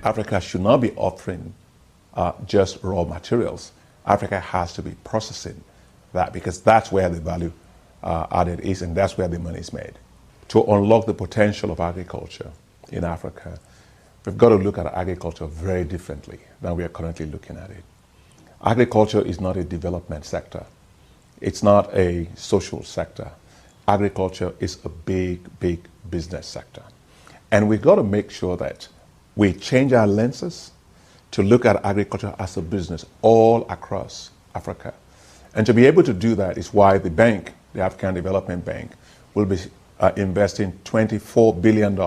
Africa should not be offering just raw materials. Africa has to be processing that because that's where the value added is and that's where the money is made. To unlock the potential of agriculture in Africa, we've got to look at agriculture very differently than we are currently looking at it. Agriculture is not a development sector. It's not a social sector. Agriculture is a big, big business sector. And we've got to make sure that we change our lenses to look at agriculture as a business all across Africa. And to be able to do that is why the bank, the African Development Bank, will be investing $24 billion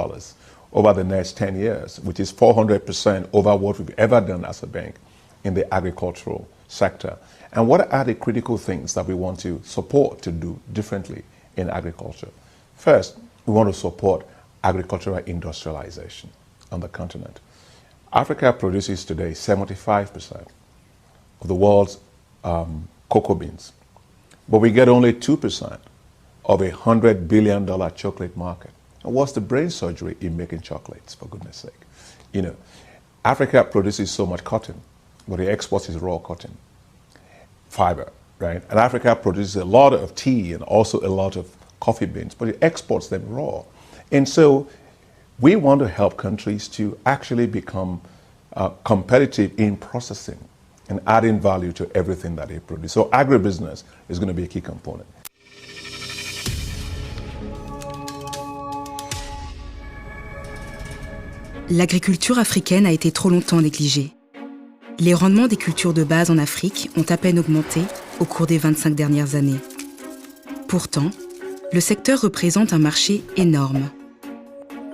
over the next 10 years, which is 400% over what we've ever done as a bank in the agricultural sector. And what are the critical things that we want to support to do differently in agriculture? First, we want to support agricultural industrialization on the continent. Africa produces today 75% of the world's cocoa beans, but we get only 2% of a $100 billion chocolate market. And what's the brain surgery in making chocolates, for goodness sake? You know, Africa produces so much cotton, but it exports is raw cotton, fiber, right? And Africa produces a lot of tea and also a lot of coffee beans, but it exports them raw. And so we want to help countries to actually become competitive in processing and adding value to everything that they produce. So agribusiness is going to be a key component. L'agriculture africaine a été trop longtemps négligée. Les rendements des cultures de base en Afrique ont à peine augmenté au cours des 25 dernières années. Pourtant, le secteur représente un marché énorme.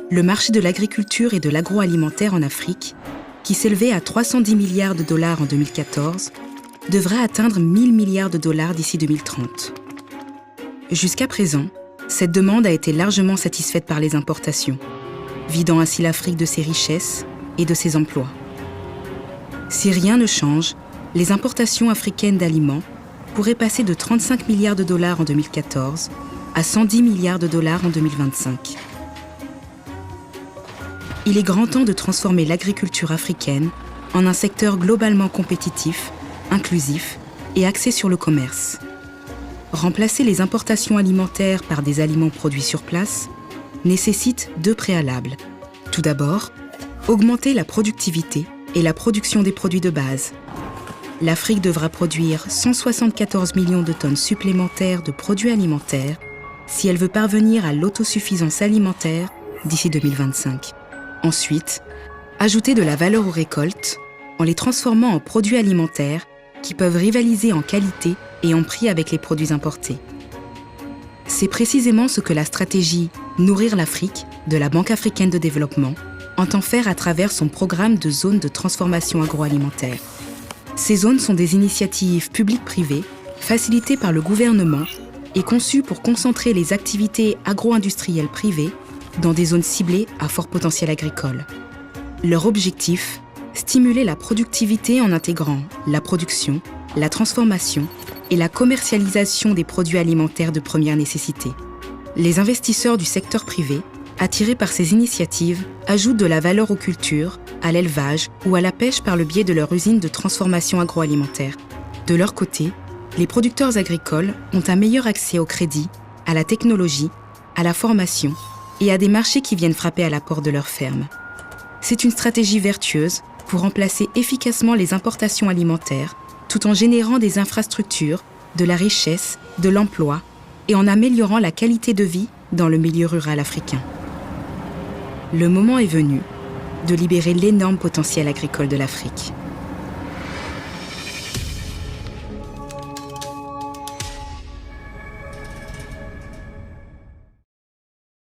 Le marché de l'agriculture et de l'agroalimentaire en Afrique, qui s'élevait à 310 milliards de dollars en 2014, devrait atteindre 1000 milliards de dollars d'ici 2030. Jusqu'à présent, cette demande a été largement satisfaite par les importations, vidant ainsi l'Afrique de ses richesses et de ses emplois. Si rien ne change, les importations africaines d'aliments pourraient passer de 35 milliards de dollars en 2014 à 110 milliards de dollars en 2025. Il est grand temps de transformer l'agriculture africaine en un secteur globalement compétitif, inclusif et axé sur le commerce. Remplacer les importations alimentaires par des aliments produits sur place nécessite deux préalables. Tout d'abord, augmenter la productivité et la production des produits de base. L'Afrique devra produire 174 millions de tonnes supplémentaires de produits alimentaires si elle veut parvenir à l'autosuffisance alimentaire d'ici 2025. Ensuite, ajouter de la valeur aux récoltes en les transformant en produits alimentaires qui peuvent rivaliser en qualité et en prix avec les produits importés. C'est précisément ce que la stratégie « Nourrir l'Afrique » de la Banque africaine de développement entend faire à travers son programme de zones de transformation agroalimentaire. Ces zones sont des initiatives publiques-privées facilitées par le gouvernement et conçues pour concentrer les activités agro-industrielles privées dans des zones ciblées à fort potentiel agricole. Leur objectif, stimuler la productivité en intégrant la production, la transformation et la commercialisation des produits alimentaires de première nécessité. Les investisseurs du secteur privé, attirés par ces initiatives, ajoutent de la valeur aux cultures, à l'élevage ou à la pêche par le biais de leurs usines de transformation agroalimentaire. De leur côté, les producteurs agricoles ont un meilleur accès au crédit, à la technologie, à la formation et à des marchés qui viennent frapper à la porte de leurs fermes. C'est une stratégie vertueuse pour remplacer efficacement les importations alimentaires tout en générant des infrastructures, de la richesse, de l'emploi et en améliorant la qualité de vie dans le milieu rural africain. Le moment est venu de libérer l'énorme potentiel agricole de l'Afrique.